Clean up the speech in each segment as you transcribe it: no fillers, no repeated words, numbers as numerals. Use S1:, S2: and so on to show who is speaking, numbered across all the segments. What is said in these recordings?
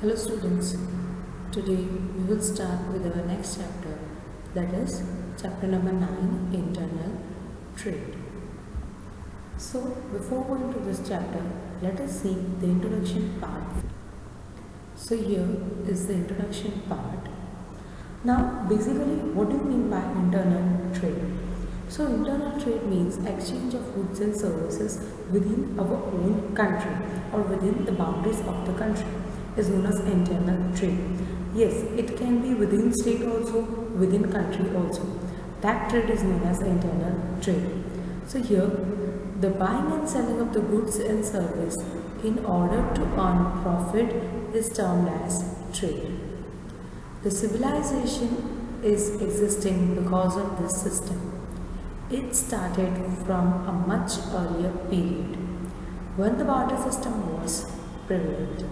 S1: Hello students, today we will start with our next chapter, that is chapter number 9, Internal Trade. So before going to this chapter, let us see the introduction part. So here is the introduction part. Now basically what do you mean by internal trade? So internal trade means exchange of goods and services within our own country or within the boundaries of the country is known as internal trade. Yes, it can be within state also, within country also. That trade is known as internal trade. So here, the buying and selling of the goods and service in order to earn profit is termed as trade. The civilization is existing because of this system. It started from a much earlier period when the barter system was prevalent.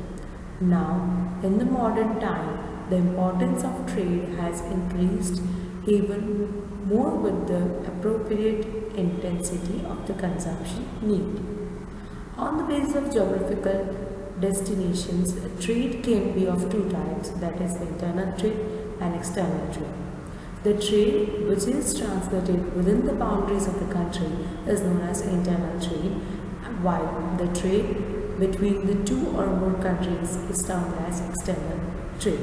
S1: Now, in the modern time, the importance of trade has increased even more with the appropriate intensity of the consumption need. On the basis of geographical destinations, trade can be of two types, that is internal trade and external trade. The trade which is translated within the boundaries of the country is known as internal trade, while the trade between the two or more countries is termed as external trade.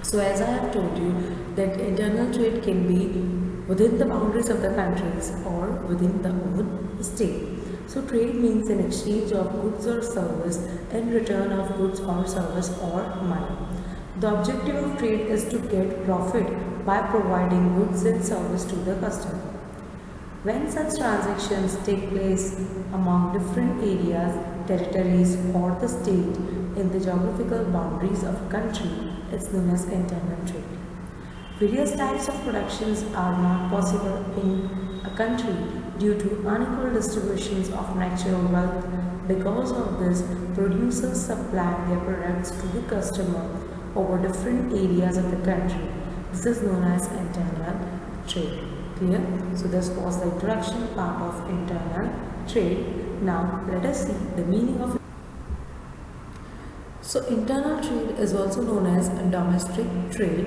S1: So as I have told you that internal trade can be within the boundaries of the countries or within the own state. So trade means an exchange of goods or service in return of goods or service or money. The objective of trade is to get profit by providing goods and service to the customer. When such transactions take place among different areas, territories or the state in the geographical boundaries of a country, it's known as internal trade. Various types of productions are not possible in a country due to unequal distributions of natural wealth. Because of this, producers supply their products to the customer over different areas of the country. This is known as internal trade. Clear? So this was the introduction part of internal trade. Now let us see the meaning of it. So internal trade is also known as domestic trade,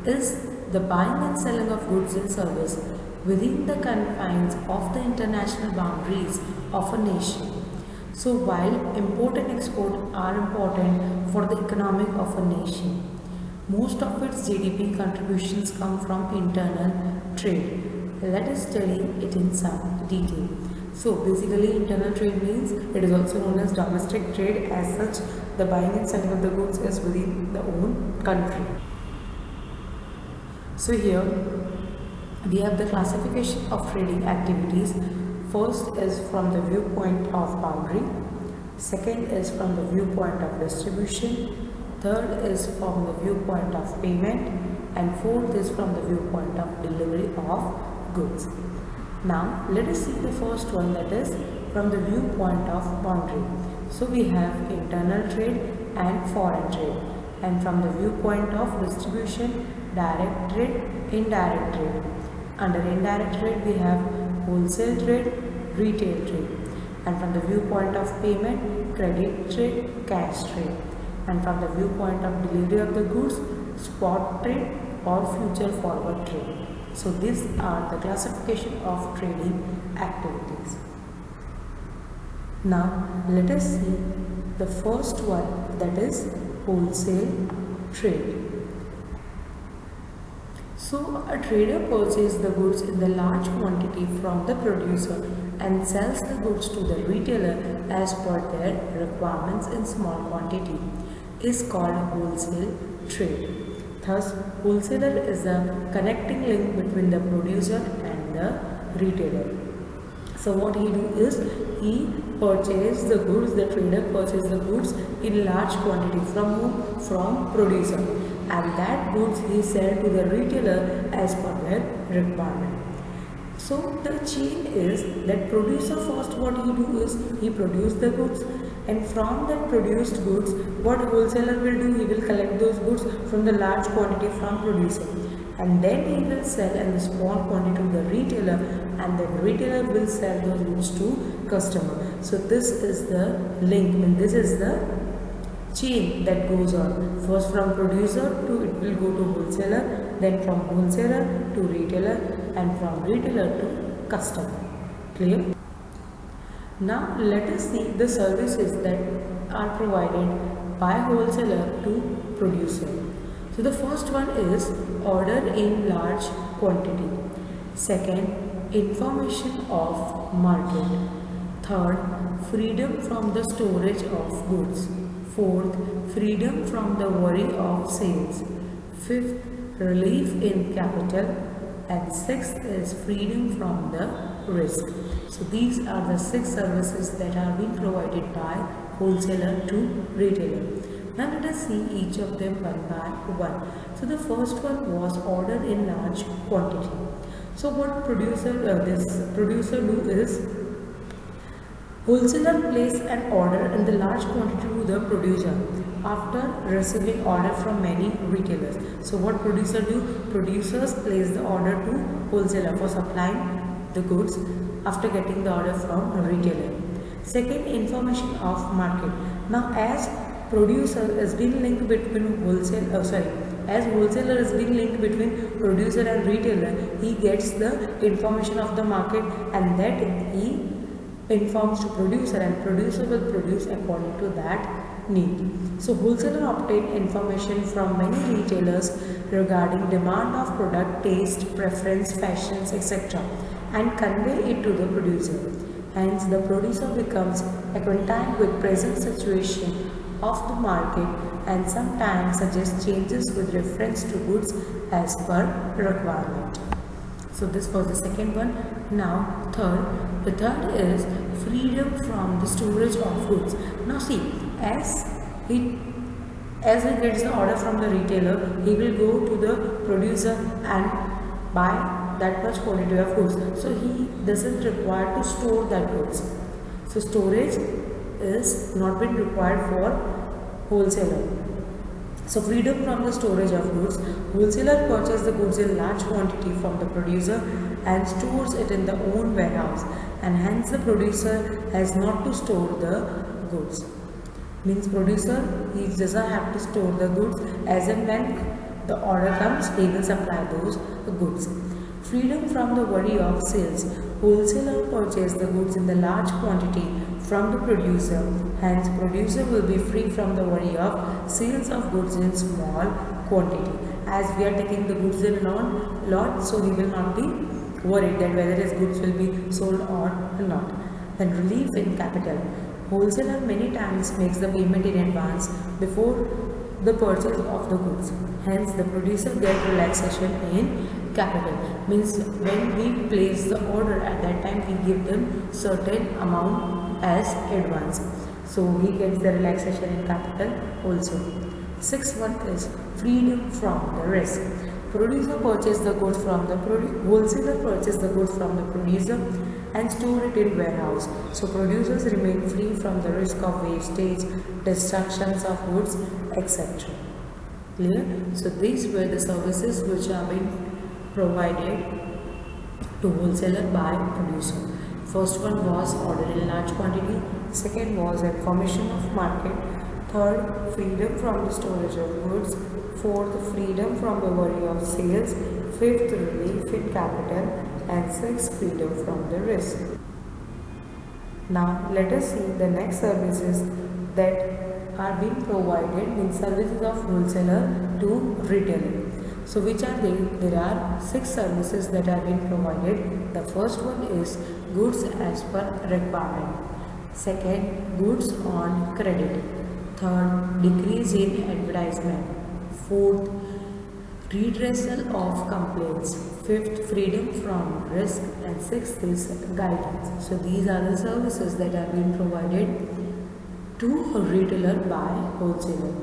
S1: is the buying and selling of goods and service within the confines of the international boundaries of a nation. So while import and export are important for the economic of a nation, most of its GDP contributions come from internal trade. Let us study it in some detail. So basically internal trade means it is also known as domestic trade. As such, the buying and selling of the goods is within the own country. So here we have the classification of trading activities. First is from the viewpoint of boundary. Second is from the viewpoint of distribution. Third is from the viewpoint of payment, and fourth is from the viewpoint of delivery of goods. Now let us see the first one, that is from the viewpoint of boundary. So we have internal trade and foreign trade, and from the viewpoint of distribution, direct trade, indirect trade. Under indirect trade we have wholesale trade, retail trade, and from the viewpoint of payment, credit trade, cash trade, and from the viewpoint of delivery of the goods, spot trade or future forward trade. So these are the classification of trading activities. Now let us see the first one, that is wholesale trade. So a trader purchases the goods in the large quantity from the producer and sells the goods to the retailer as per their requirements in small quantity, is called wholesale trade. Thus, wholesaler is the connecting link between the producer and the retailer. So what he do is he purchases the goods, the trader purchases the goods in large quantity from whom? From producer, and that goods he sell to the retailer as per their requirement. So the chain is that producer first what he do is he produce the goods, and from that produced goods what wholesaler will do, he will collect those goods from the large quantity from producer, and then he will sell in the small quantity to the retailer, and the retailer will sell those goods to customer. So this is the link, and this is the chain that goes on. First from producer to it will go to wholesaler, then from wholesaler to retailer, and from retailer to customer. Clear? Now let us see the services that are provided by wholesaler to producer. So the first one is order in large quantity. Second, information of market. Third, freedom from the storage of goods. Fourth, freedom from the worry of sales. Fifth, relief in capital. And sixth is freedom from the risk. So these are the 6 services that are being provided by wholesaler to retailer. Now let us see each of them one by one. So the first one was order in large quantity. So what this producer do is, wholesaler place an order in the large quantity to the producer after receiving order from many retailers. So what producer do? Producers place the order to wholesaler for supplying the goods after getting the order from a retailer. Second, information of market. Now as producer is being linked between as wholesaler is being linked between producer and retailer, he gets the information of the market and that he informs to producer, and producer will produce according to that need. So wholesaler obtain information from many retailers regarding demand of product, taste, preference, fashions, etc. and convey it to the producer. Hence the producer becomes acquainted with present situation of the market and sometimes suggests changes with reference to goods as per requirement. So this was the second one. Now the third is freedom from the storage of goods. Now see, as he gets the order from the retailer, he will go to the producer and buy that much quantity of goods. So he doesn't require to store that goods. So storage is not been required for wholesaler. So freedom from the storage of goods. Wholesaler purchases the goods in large quantity from the producer and stores it in the own warehouse, and hence the producer has not to store the goods. Means producer, he doesn't have to store the goods, as and when the order comes he will supply those goods. Freedom from the worry of sales. Wholesaler purchases the goods in the large quantity from the producer, hence producer will be free from the worry of sales of goods in small quantity. As we are taking the goods in lot, so he will not be worried that whether his goods will be sold or not. Then relief in capital. Wholesaler many times makes the payment in advance before the purchase of the goods. Hence the producer gets relaxation in capital. Means when we place the order, at that time we give them certain amount as advance. So he gets the relaxation in capital also. Sixth one is freedom from the risk. Producer purchase the goods from the wholesaler purchase the goods from the producer and store it in warehouse. So producers remain free from the risk of wastage, destructions of goods, etc. Clear? So these were the services which are being provided to wholesaler by producer. First one was order in large quantity. Second was information of market. Third, freedom from the storage of goods. Fourth, freedom from the worry of sales. Fifth, relief in capital. And sixth, freedom from the risk. Now let us see the next services that are being provided in services of wholesaler to retailer. So which are they? There are 6 services that are being provided. The first one is goods as per requirement. Second, goods on credit. Third, decrease in advertisement. Fourth, redressal of complaints. Fifth, freedom from risk. And sixth is guidance. So these are the services that are being provided to a retailer by wholesaler.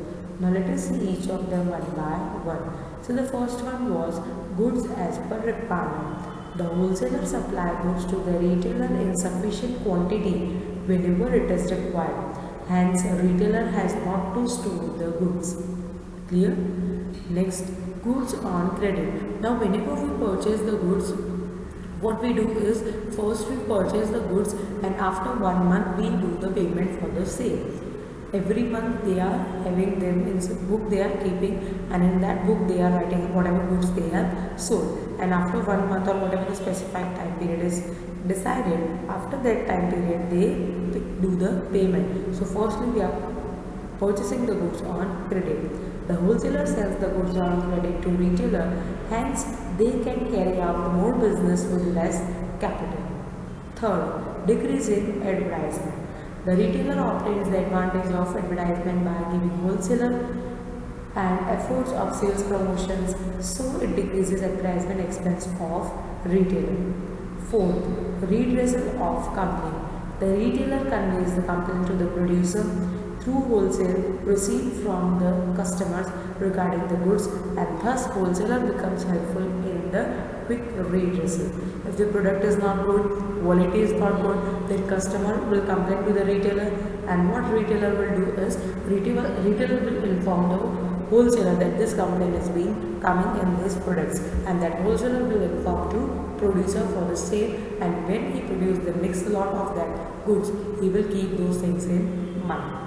S1: Now let us see each of them one by one. So the first one was goods as per requirement. The wholesaler supply goods to the retailer in sufficient quantity whenever it is required. Hence, a retailer has not to store the goods. Clear? Next, goods on credit. Now whenever we purchase the goods, what we do is first we purchase the goods and after 1 month we do the payment for the sale. Every month they are having them in book they are keeping, and in that book they are writing whatever goods they have sold, and after 1 month or whatever the specified time period is decided, after that time period they do the payment. So firstly we are purchasing the goods on credit. The wholesaler sells the goods on credit to retailer, hence they can carry out more business with less capital. Third, decrease in advertisement. The retailer obtains the advantage of advertisement by giving wholesaler and efforts of sales promotions, so it decreases advertisement expense of retailer. Fourth, redressal of complaint. The retailer conveys the complaint to the producer through wholesale received from the customers regarding the goods, and thus wholesaler becomes helpful in the quick redressal. If the product is not good, quality is not good, then customer will complain to the retailer, and what retailer will do is retailer will inform the wholesaler that this complaint is being coming in these products, and that wholesaler will inform to producer for the same, and when he produces the next lot of that goods, he will keep those things in mind.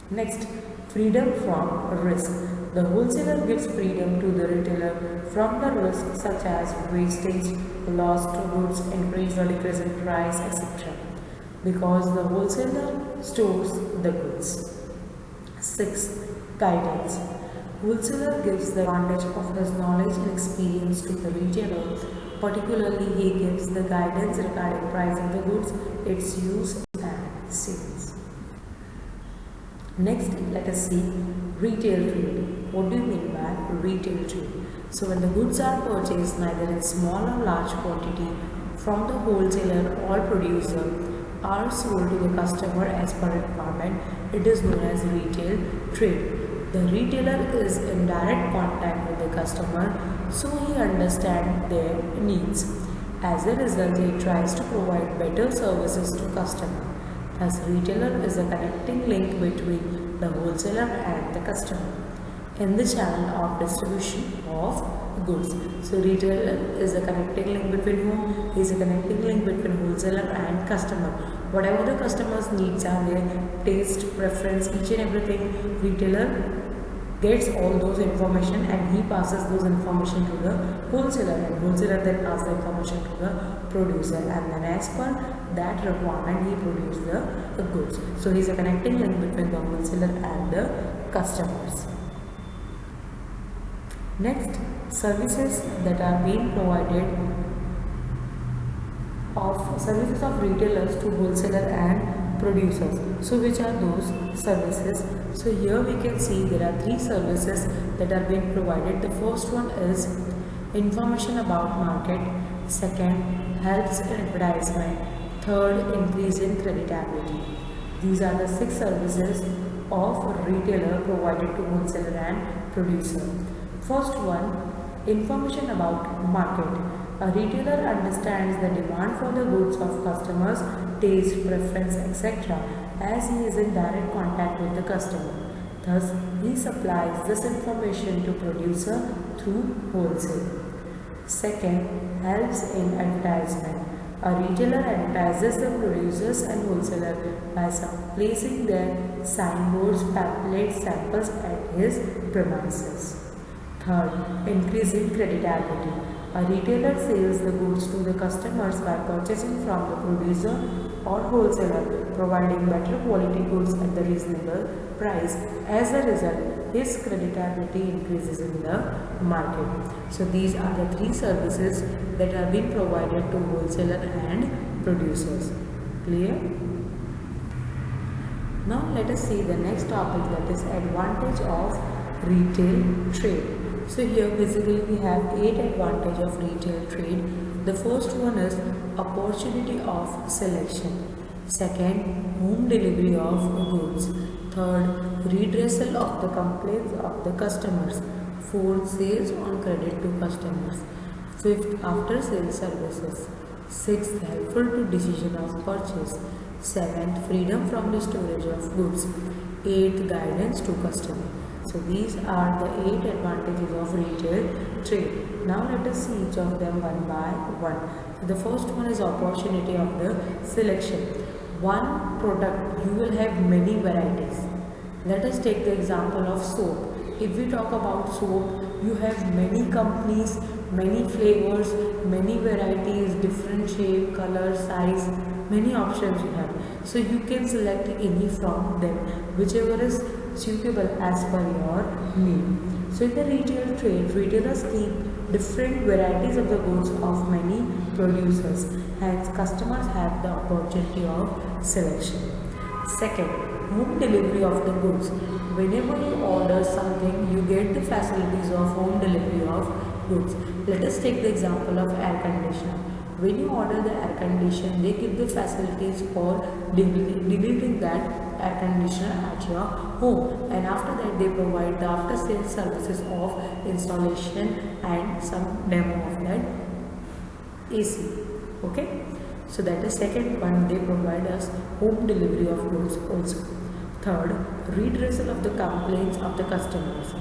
S1: Next, freedom from risk. The wholesaler gives freedom to the retailer from the risk such as wastage, lost goods, increase or decrease in price, etc. because the wholesaler stores the goods. 6. Guidance. Wholesaler gives the advantage of his knowledge and experience to the retailer. Particularly, he gives the guidance regarding pricing the goods, its use and sales. Next, let us see retail trade. What do you mean by retail trade? So, when the goods are purchased neither in small or large quantity from the wholesaler or producer are sold to the customer as per requirement, it is known as retail trade. The retailer is in direct contact with the customer, so he understands their needs. As a result, he tries to provide better services to customer. Thus, retailer is a connecting link between the wholesaler and the customer in the channel of distribution of goods. So, retailer is a connecting link between whom? He is a connecting link between wholesaler and customer. Whatever the customer's needs are there, taste, preference, each and everything, retailer gets all those information and he passes those information to the wholesaler, and wholesaler then passes the information to the producer, and then as per that requirement he produces the goods. So he is a connecting link between the wholesaler and the customers. Next, services that are being provided of services of retailers to wholesaler and producers. So which are those services? So here we can see there are 3 services that are being provided. The first one is information about market, second helps in advertisement, third increase in creditability. These are the 6 services of retailer provided to wholesaler and producer. First one, information about market. A retailer understands the demand for the goods of customers, taste, preference, etc. as he is in direct contact with the customer. Thus, he supplies this information to producer through wholesale. Second, helps in advertisement. A retailer advertises the producers and wholesaler by placing their signboards, pamphlets, samples at his premises. Third, increase in creditability. A retailer sells the goods to the customers by purchasing from the producer or wholesaler, providing better quality goods at the reasonable price. As a result, his creditability increases in the market. So these are the 3 services that are being provided to wholesaler and producers. Clear? Now let us see the next topic, that is advantage of retail trade. So here basically we have 8 advantage of retail trade. The first one is opportunity of selection. Second, home delivery of goods. Third, redressal of the complaints of the customers. Fourth, sales on credit to customers. Fifth, after sales services. Sixth, helpful to decision of purchase. Seventh, freedom from the storage of goods. Eighth, guidance to customer. So these are the 8 advantages of retail trade. Now let us see each of them one by one. The first one is opportunity of the selection. one product you will have many varieties. Let us take the example of soap. If we talk about soap, you have many companies, many flavors, many varieties, different shape, color, size, many options you have. So you can select any from them, whichever is suitable as per your need. So in the retail trade, retailers keep different varieties of the goods of many producers. Hence, customers have the opportunity of selection. Second, home delivery of the goods. Whenever you order something, you get the facilities of home delivery of goods. Let us take the example of air conditioner. When you order the air conditioner, they give the facilities for delivering that air conditioner at your home, and after that they provide the after sales services of installation and some demo of that AC. Okay, so that is second one, they provide us home delivery of goods also. Third, redressal of the complaints of the customers.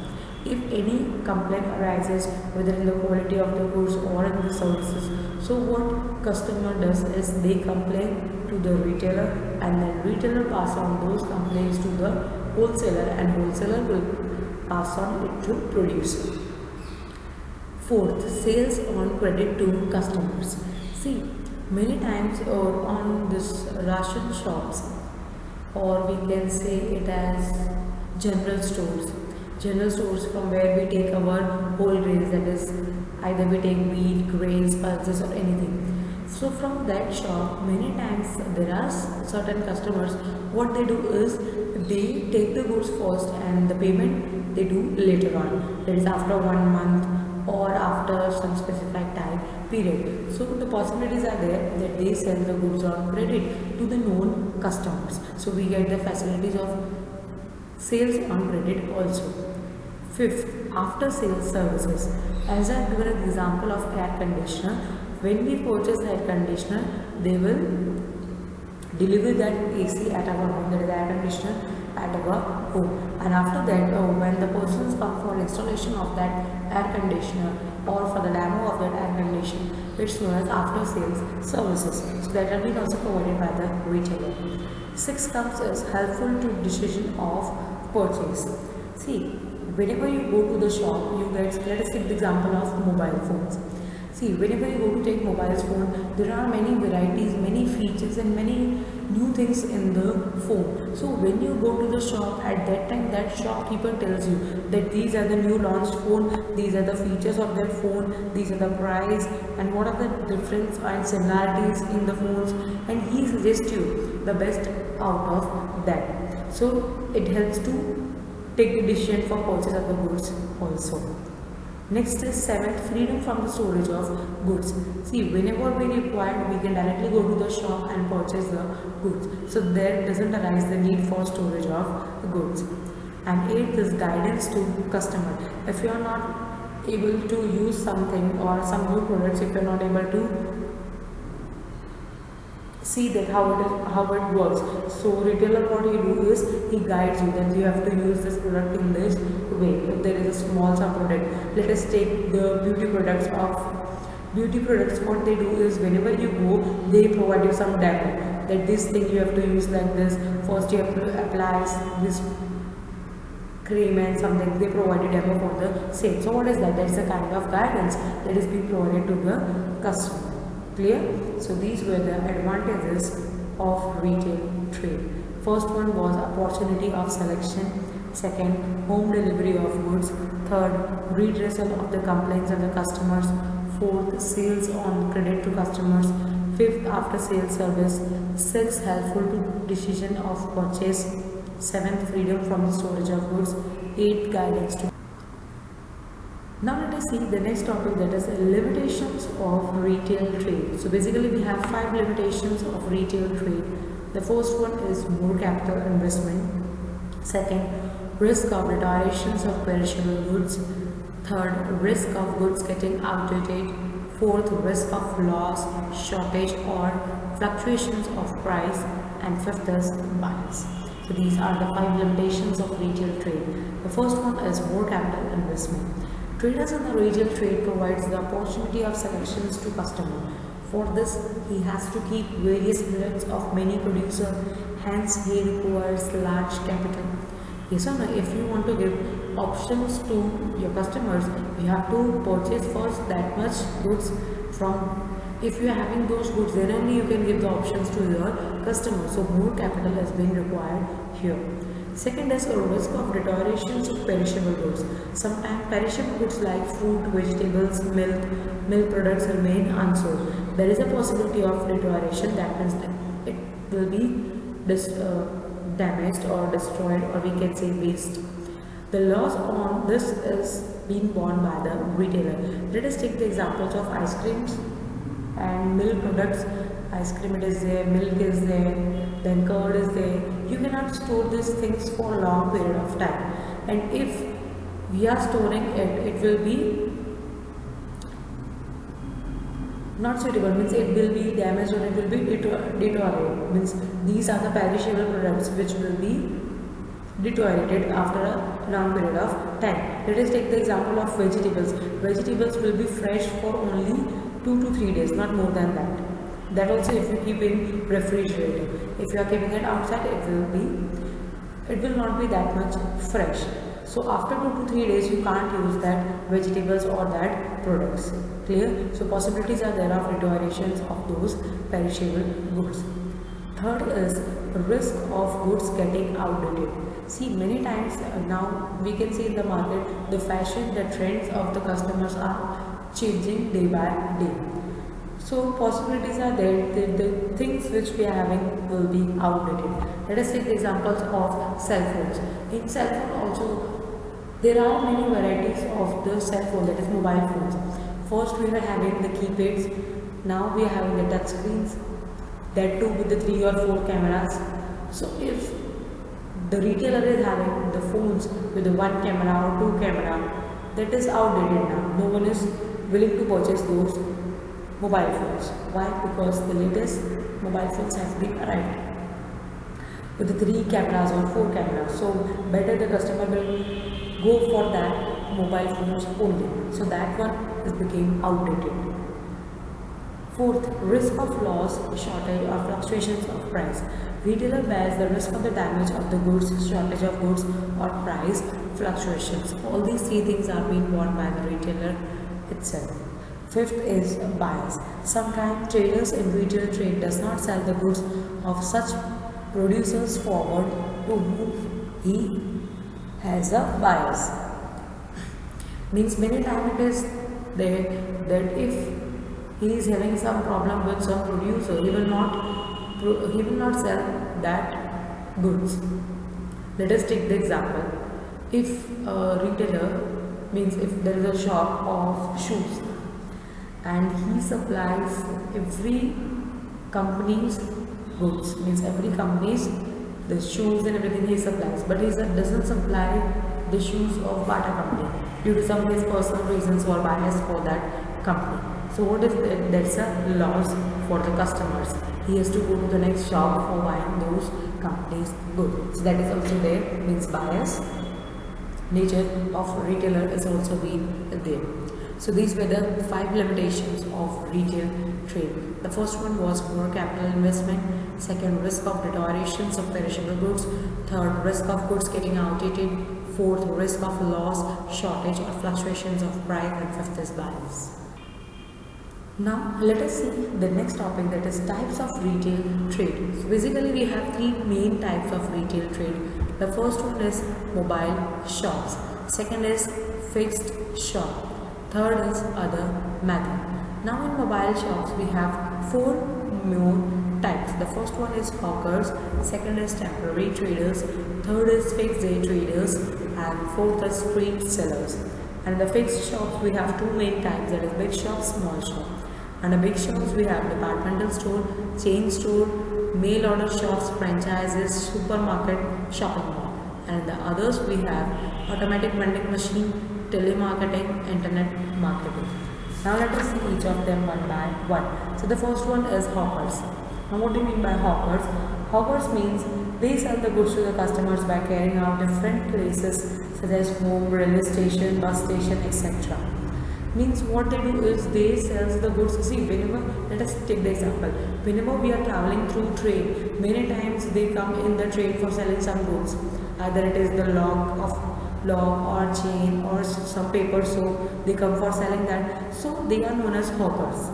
S1: If any complaint arises, whether in the quality of the goods or in the services, so what customer does is they complain to the retailer, and then retailer pass on those complaints to the wholesaler, and wholesaler will pass on it to producer. Fourth, sales on credit to customers. See, many times on this ration shops, or we can say it as general stores. General stores from where we take our whole grains, that is either we take wheat, grains, pulses or anything. So from that shop, many times there are certain customers, what they do is they take the goods first and the payment they do later on, that is after 1 month or after some specified time period. So the possibilities are there that they sell the goods on credit to the known customers. So we get the facilities of sales on credit also. Fifth, after sales services. As I have given an example of air conditioner, when we purchase the air conditioner, they will deliver that AC at our home, that is air conditioner at our home. And after that, when the persons come for installation of that air conditioner or for the demo of that air conditioner, it's known as after sales services. So that will be also provided by the retailer. Sixth comes as helpful to decision of purchase. See, whenever you go to the shop, you get, let us take the example of mobile phones. See, whenever you go to take mobile phone, there are many varieties, many features and many new things in the phone. So when you go to the shop, at that time that shopkeeper tells you that these are the new launched phone, these are the features of that phone, these are the price and what are the difference and similarities in the phones, and he suggests you the best out of that. So it helps to take the decision for purchase of the goods also. Next is seventh, freedom from the storage of goods. See, whenever we require, we can directly go to the shop and purchase the goods. So there doesn't arise the need for storage of goods. And eighth is guidance to customer. If you are not able to use something or some new products, if you are not able to see that how it works, so retailer, what he do is he guides you that you have to use this product in this way. If there is a small sub product, let us take the beauty products. What they do is whenever you go, they provide you some demo that this thing you have to use like this. First you have to apply this cream and something, they provide a demo for the same. So what is that? That's the kind of guidance that is being provided to the customer. Clear? So these were the advantages of retail trade. First one was opportunity of selection. Second, home delivery of goods. Third, redressal of the complaints of the customers. Fourth, sales on credit to customers. Fifth, after sales service. Sixth, helpful to decision of purchase. Seventh, freedom from the storage of goods. Eighth, guidance to. Now let us see the next topic, that is limitations of retail trade. So basically we have 5 limitations of retail trade. The first one is more capital investment. Second, risk of deteriorations of perishable goods. Third, risk of goods getting outdated. Fourth, risk of loss, shortage or fluctuations of price. And fifth is bias. So these are the 5 limitations of retail trade. The first one is more capital investment. Traders in the retail trade provides the opportunity of selections to customer. For this, he has to keep various products of many producers, hence he requires large capital. Yes or no? If you want to give options to your customers, you have to purchase first that much goods from. If you are having those goods, then only you can give the options to your customers. So more capital has been required here. Second is a risk of deterioration of perishable goods. Sometimes perishable goods like fruit, vegetables, milk products remain unsold. There is a possibility of deterioration, that means it will be damaged or destroyed, or we can say waste. The loss on this is being borne by the retailer. Let us take the examples of ice creams and milk products. Ice cream, it is there, milk is there, then curd is there. You cannot store these things for a long period of time, and if we are storing it, it will be not suitable, means it will be damaged or it will be deteriorated, means these are the perishable products which will be deteriorated after a long period of time. Let us take the example of vegetables. Vegetables will be fresh for only 2 to 3 days, not more than that. That also if you keep in refrigerator. If you are keeping it outside, it will not be that much fresh. So after 2 to 3 days, you can't use that vegetables or that products. Clear? So possibilities are there of deteriorations of those perishable goods. Third is risk of goods getting outdated. See, many times now we can see in the market, the fashion, the trends of the customers are changing day by day. So possibilities are there, the things which we are having will be outdated. Let us take the examples of cell phones. In cell phone also, there are many varieties of the cell phone, that is mobile phones. First we were having the keypads, now we are having the touch screens, that too with the 3 or 4 cameras. So if the retailer is having the phones with the 1 camera or 2 camera, that is outdated now. No one is willing to purchase those mobile phones. Why? Because the latest mobile phones have been arrived with the 3 cameras or 4 cameras. So better the customer will go for that mobile phones only. So that one is became outdated. Fourth, risk of loss, shortage or fluctuations of price. Retailer bears the risk of the damage of the goods, shortage of goods or price fluctuations. All these 3 things are being borne by the retailer itself. Fifth is buyers. Sometimes traders in retail trade does not sell the goods of such producers forward to whom he has a buyers. Means many times it is there that if he is having some problem with some producer, he will not sell that goods. Let us take the example. If a retailer, means if there is a shop of shoes and he supplies every company's goods, means every company's the shoes and everything he supplies, but he doesn't supply the shoes of Bata company due to some of his personal reasons or bias for that company. So what is that? That's a loss for the customers. He has to go to the next shop for buying those companies' goods. So that is also there, means bias. Nature of retailer is also being there. So these were the 5 limitations of retail trade. The first one was poor capital investment. Second, risk of deteriorations of perishable goods. Third, risk of goods getting outdated. Fourth, risk of loss, shortage or fluctuations of price. And fifth is bias. Now let us see the next topic, that is types of retail trade. So basically we have 3 main types of retail trade. The first one is mobile shops. Second is fixed shop. Third is other method. Now in mobile shops we have 4 more types. The first one is hawkers, second is temporary traders, third is fixed day traders, and fourth is street sellers. And in the fixed shops we have 2 main types, that is big shop, small shop. Under big shops we have departmental store, chain store, mail order shops, franchises, supermarket, shopping mall. And in the others we have automatic vending machine, telemarketing, internet marketing. Now let us see each of them one by one. So the first one is hawkers. Now what do you mean by hawkers? Hawkers means they sell the goods to the customers by carrying out different places such as home, railway station, bus station, etc. Means what they do is they sell the goods. See, whenever, let us take the example, whenever we are traveling through train, many times they come in the train for selling some goods, either it is the lock or chain or some paper soap, they come for selling that, so they are known as hawkers.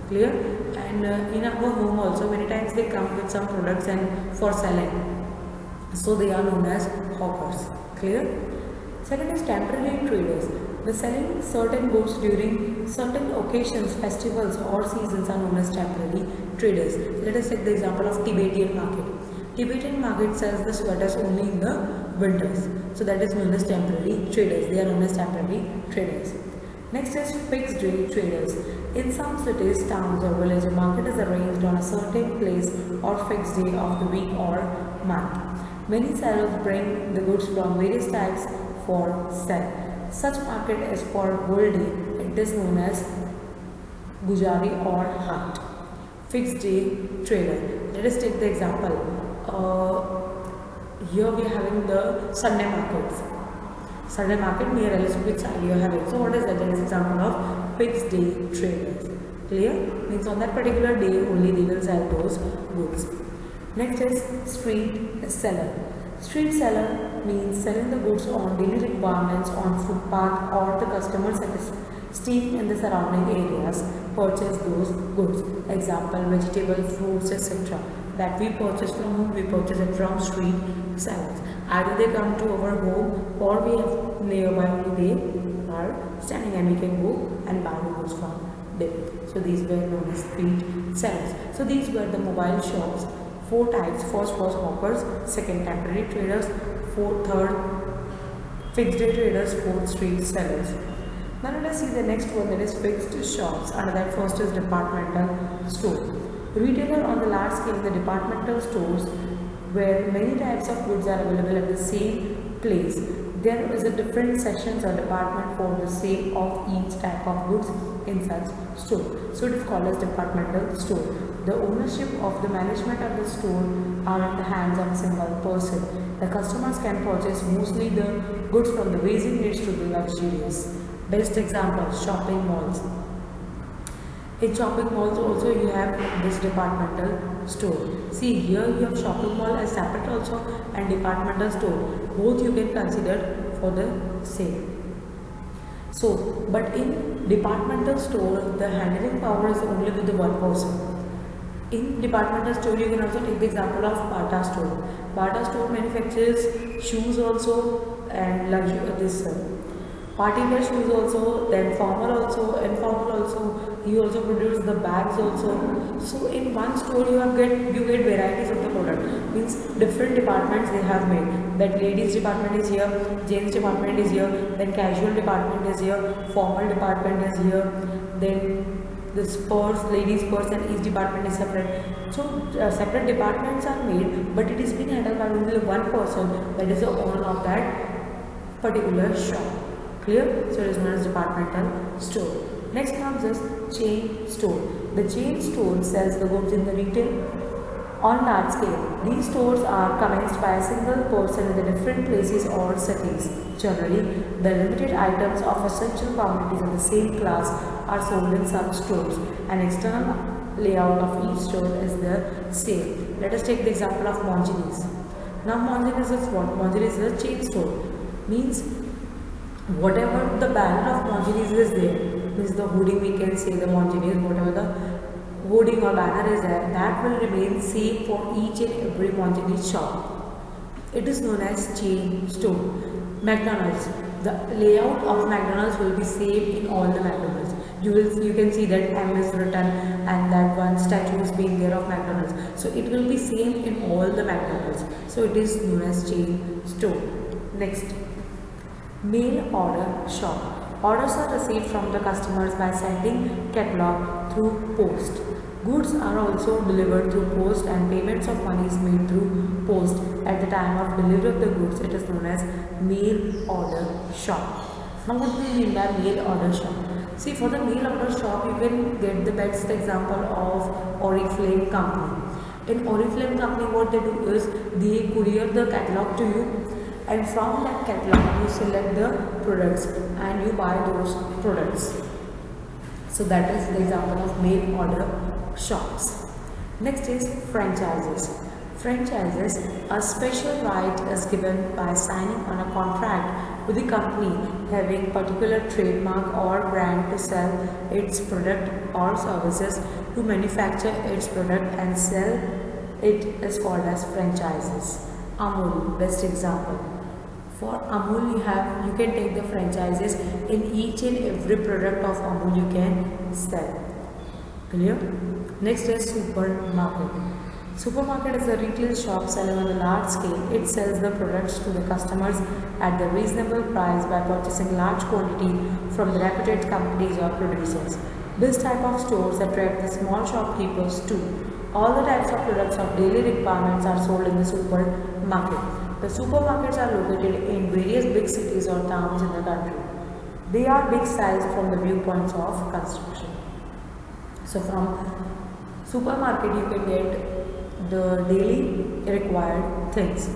S1: Clear? And in our home also many times they come with some products and for selling, so they are known as hawkers. Clear? Second is temporary traders. The selling certain goods during certain occasions, festivals or seasons are known as temporary traders. Let us take the example of Tibetan market. Tibetan market sells the sweaters only in the winters. So that is known as temporary traders. They are known as temporary traders. Next is fixed day traders. In some cities, towns or villages, a market is arranged on a certain place or fixed day of the week or month. Many sellers bring the goods from various types for sale. Such market is for whole day. It is known as Gujari or Haat. Fixed day trader. Let us take the example. Here we are having the Sunday markets. Sunday market near Elizabeth side you are having. So what is that? That is example of fixed day traders. Clear? Means on that particular day only they will sell those goods. Next is street seller. Street seller means selling the goods on daily requirements on footpath, or the customers staying in the surrounding areas purchase those goods. Example, vegetable, fruits, etc. That we purchase from whom? We purchase it from street sellers. Either they come to our home or we have nearby only they are standing and we can go and buy the goods from them. So these were known as street sellers. So these were the mobile shops. 4 types. First was hawkers, second temporary traders, third fixed day traders, fourth street sellers. Now let us see the next one, that is fixed shops. Under that, first is departmental store. Retailer on the large scale, the departmental stores where many types of goods are available at the same place. There is a different sections or department for the sale of each type of goods in such store. So it is called as departmental store. The ownership of the management of the store are in the hands of a single person. The customers can purchase mostly the goods from the basic needs to the luxurious. Best example, shopping malls. In shopping malls also you have this departmental store. See, here you have shopping mall as separate also and departmental store. Both you can consider for the same. So, but in departmental store, the handling power is only with the one person. In departmental store, you can also take the example of Bata store. Bata store manufactures shoes also and luxury party wear shoes also, then formal also, informal also. You also produce the bags also. So in one store you get varieties of the product. Means different departments they have made. That ladies department is here, gents department is here, then casual department is here, formal department is here, then this purse, ladies purse and each department is separate. So separate departments are made, but it is being handled by only one person, that is the owner of that particular shop. Clear? So it is known as departmental store. Next comes is chain store. The chain store sells the goods in the retail on large scale. These stores are commenced by a single person in the different places or cities. Generally, the limited items of essential commodities of the same class are sold in such stores. An external layout of each store is the same. Let us take the example of Monginis. Now Monginis is what? Monginis is a chain store. Means whatever the banner of Monginis is there, means the hoarding, we can say the Monginis, whatever the hoarding or banner is there, that will remain same for each and every Monginis shop. It is known as chain store. McDonald's, the layout of McDonald's will be same in all the McDonald's. You can see that M is written and that one statue is being there of McDonald's. So it will be same in all the McDonald's. So it is known as chain store. Next, mail order shop. Orders are received from the customers by sending catalog through post. Goods are also delivered through post and payments of money is made through post at the time of delivery of the goods. It is known as mail order shop. Now what do we mean by mail order shop? See, for the mail order shop you can get the best example of Oriflame company. In Oriflame company what they do is they courier the catalog to you, and from that catalog you select the products and you buy those products. So that is the example of mail order shops. Next is franchises. Franchises, a special right is given by signing on a contract with the company having particular trademark or brand to sell its product or services, to manufacture its product and sell it is called as franchises. Amul, best example. For Amul, you can take the franchises in each and every product of Amul you can sell. Clear? Next is supermarket. Supermarket is a retail shop selling on a large scale. It sells the products to the customers at the reasonable price by purchasing large quantity from the reputed companies or producers. This type of stores attract the small shopkeepers too. All the types of products of daily requirements are sold in the supermarket. The supermarkets are located in various big cities or towns in the country. They are big sized from the viewpoints of construction. So from supermarket you can get the daily required things.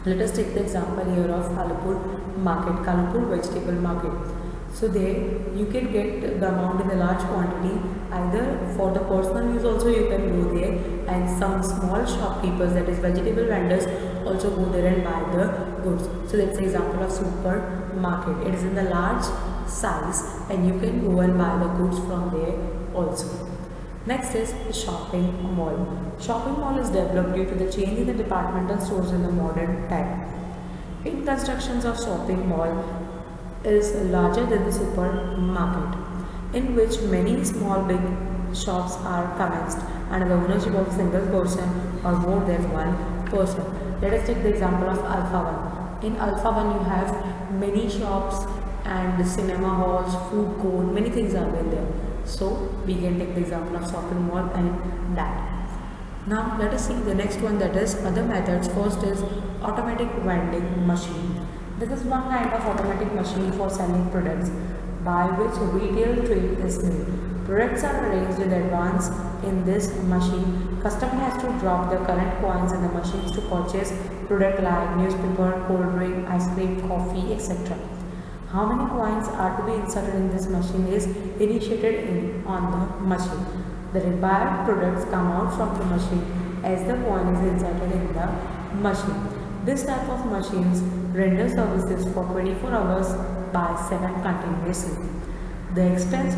S1: Let us take the example here of Kalapur market, Kalapur vegetable market. So there you can get the amount in a large quantity, either for the personal use also you can go there, and some small shopkeepers, that is vegetable vendors, also go there and buy the goods. So that's the example of supermarket. It is in the large size and you can go and buy the goods from there also. Next is shopping mall. Shopping mall is developed due to the change in the departmental stores in the modern time. In constructions of shopping mall is larger than the supermarket, in which many small big shops are commenced under the ownership of a single person or more than one person. Let us take the example of Alpha One. In Alpha One you have many shops and cinema halls, food court, many things are there. So we can take the example of shopping mall and that. Now let us see the next one, that is other methods. First is automatic vending machine. This is one kind of automatic machine for selling products by which retail trade is made. Products are arranged in advance in this machine. Customer has to drop the current coins in the machines to purchase product like newspaper, cold drink, ice cream, coffee, etc. How many coins are to be inserted in this machine is initiated on the machine. The required products come out from the machine as the coin is inserted in the machine. This type of machines render services for 24 hours by 7 continuously. The expense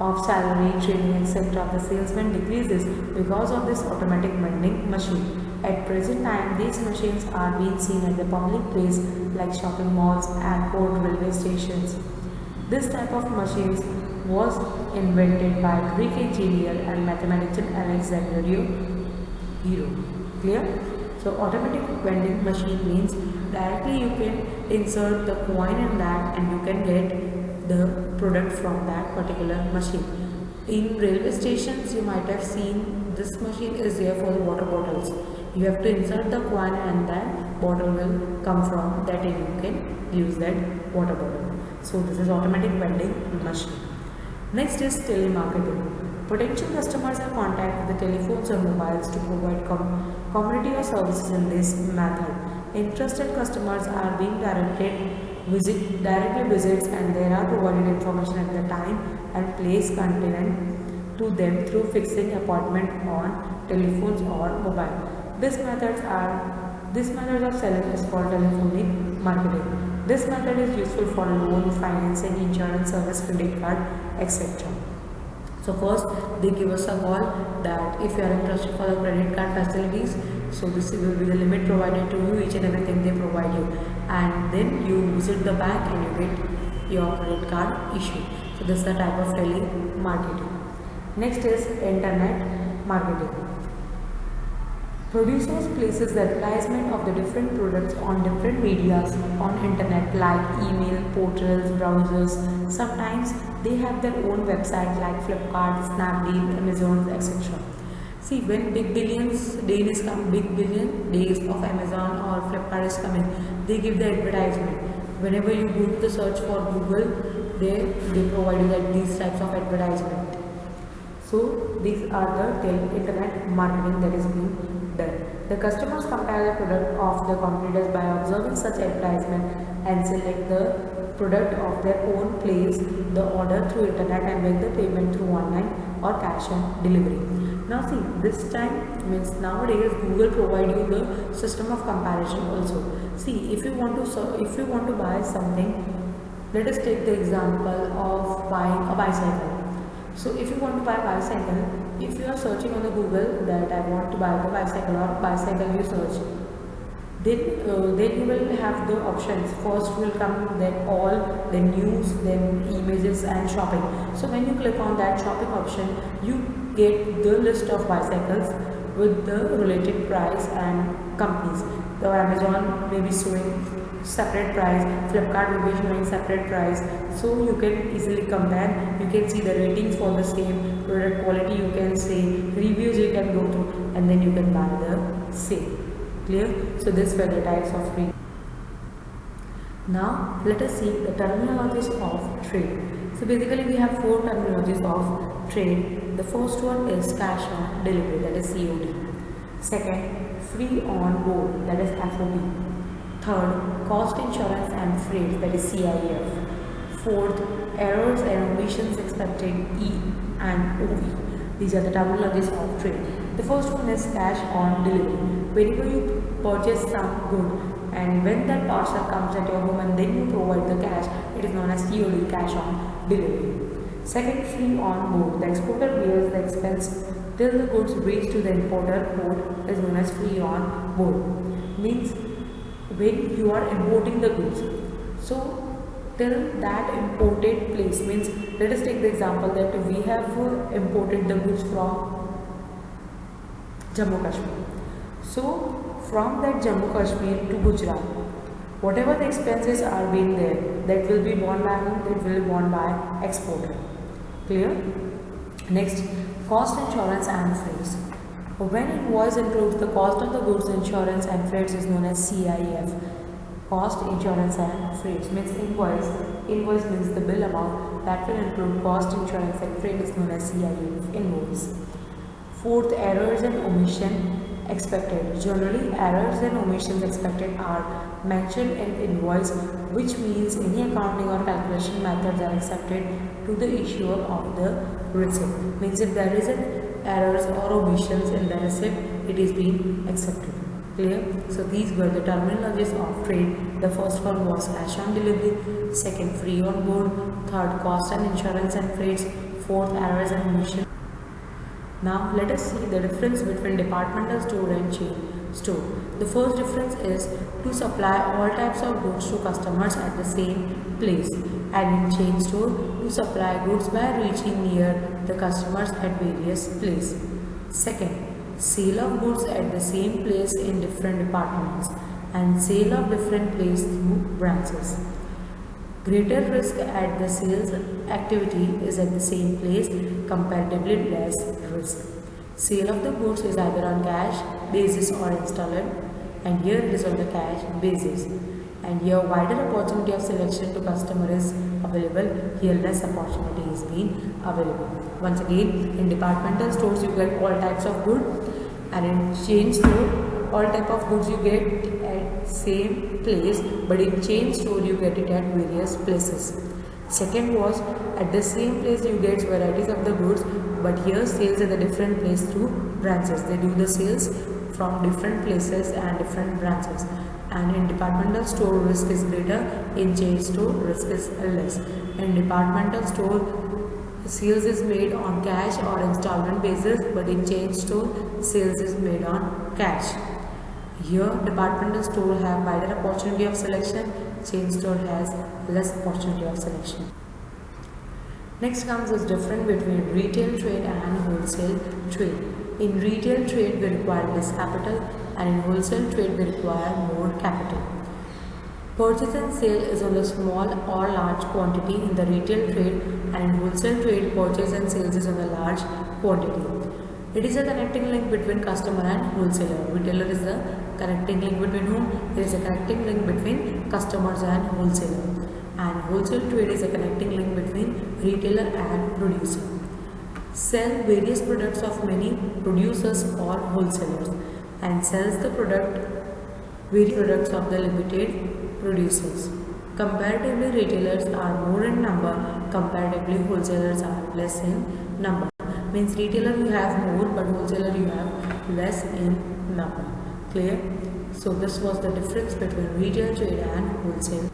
S1: of salary, training, etc. of the salesman decreases because of this automatic vending machine. At present time, these machines are being seen at the public place like shopping malls, airport, railway stations. This type of machines was invented by Greek engineer and mathematician Alexander Hero. Clear? So automatic vending machine means directly you can insert the coin in that and you can get the product from that particular machine. In railway stations you might have seen this machine is there for the water bottles. You have to insert the coin and that bottle will come from that and you can use that water bottle. So this is automatic vending machine. Next is telemarketing. Potential customers are contacted with the telephones or mobiles to provide commodity or services in this method. Interested customers are being directly visits and they are provided information at the time and place contained to them through fixing appointment on telephones or mobile. These methods of selling is called telephonic marketing. This method is useful for loan, financing, insurance service, credit card, etc. So first they give us a call that if you are interested for the credit card facilities, so this will be the limit provided to you, each and everything they provide you, and then you visit the bank and you get your credit card issued. So this is the type of telemarketing. Next is internet marketing. Producers places the advertisement of the different products on different medias on internet like email, portals, browsers. Sometimes they have their own website like Flipkart, Snapdeal, Amazon, etc. See, when big billion days of Amazon or Flipkart is coming, they give the advertisement. Whenever you go to the search for Google, they provide you that these types of advertisement. So these are the internet marketing that is being done. The customers compare the product of the competitors by observing such advertisement and select the product of their own, place the order through internet and make the payment through online or cash on delivery. Now see, this time means nowadays Google provide you the system of comparison also. See, if you want to buy something, let us take the example of buying a bicycle. So if you want to buy a bicycle, if you are searching on the Google that I want to buy the bicycle or bicycle, you search, then you will have the options. First will come then all, then news, then images and shopping. So when you click on that shopping option, you get the list of bicycles with the related price and companies. The Amazon may be showing separate price, Flipkart will be showing separate price, so you can easily compare. You can see the ratings for the same product, quality you can see, reviews you can go through, and then you can buy the same. Clear? So this were the types of trade. Now let us see the terminologies of trade. So basically we have four terminologies of trade. The first one is cash on delivery, that is COD. Second, free on board, that is FOB. Third, cost insurance and freight, that is CIF. Fourth, errors and omissions expected, E and OE. These are the terminologies of trade. The first one is cash on delivery. Whenever you purchase some good and when that parcel comes at your home and then you provide the cash, it is known as COD, cash on delivery. Second, free on board. The exporter bears the expense till the goods reach to the importer port is known as free on board. Means when you are importing the goods, so till that imported place, means let us take the example that we have imported the goods from Jammu Kashmir. So from that Jammu Kashmir to Gujarat, whatever the expenses are being there, that will be borne by whom? That will be borne by exporter. Clear? Next, cost insurance and freights. When invoice includes the cost of the goods, insurance and freights is known as CIF. Cost, insurance and freights means invoice. Invoice means the bill amount that will include cost, insurance and freight is known as CIF, invoice. Fourth, errors and omission expected. Generally, errors and omissions expected are mentioned in invoice, which means any accounting or calculation methods are accepted to the issuer of the receipt. Means if there is an errors or omissions in the receipt, it is being accepted. Clear? So these were the terminologies of trade. The first one was cash on delivery. Second, free on board. Third, cost and insurance and freights. Fourth, errors and omissions. Now let us see the difference between departmental store and chain store. The first difference is to supply all types of goods to customers at the same place, and in chain store to supply goods by reaching near the customers at various places. Second, sale of goods at the same place in different departments and sale of different place through branches. Greater risk at the sales activity is at the same place, comparatively less risk. Sale of the goods is either on cash basis or installment, and here it is on the cash basis. And here wider opportunity of selection to customer is available, here less opportunity is being available. Once again, in departmental stores you get all types of goods, and in chain store all type of goods you get at same place, but in chain store you get it at various places. Second was at the same place you get varieties of the goods, but here sales at the different place through branches. They do the sales from different places and different branches. And in departmental store risk is greater, in chain store risk is less. In departmental store sales is made on cash or installment basis, but in chain store sales is made on cash. Here departmental store have wider opportunity of selection, chain store has less opportunity of selection. Next comes this difference between retail trade and wholesale trade. In retail trade we require less capital, and in wholesale trade we require more capital. Purchase and sale is on a small or large quantity in the retail trade, and in wholesale trade purchase and sales is on a large quantity. It is a connecting link between customer and wholesaler. Retailer is the connecting link between whom? It is a connecting link between customers and wholesaler. And wholesale trade is a connecting link between retailer and producer. Sell various products of many producers or wholesalers, and sells the various products of the limited producers. Comparatively, retailers are more in number. Comparatively, wholesalers are less in number. Means retailer you have more, but wholesaler you have less in number. Clear? So this was the difference between retail trade and wholesale.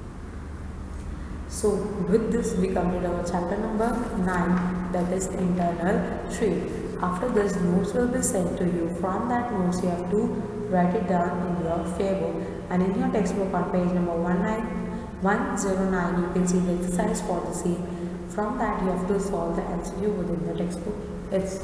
S1: So with this we complete our chapter number 9, that is internal trade. After this, notes will be sent to you. From that notes you have to write it down in your fair book, and in your textbook on page number 109 you can see the exercise for the same. From that you have to solve the MCQ within the textbook. It's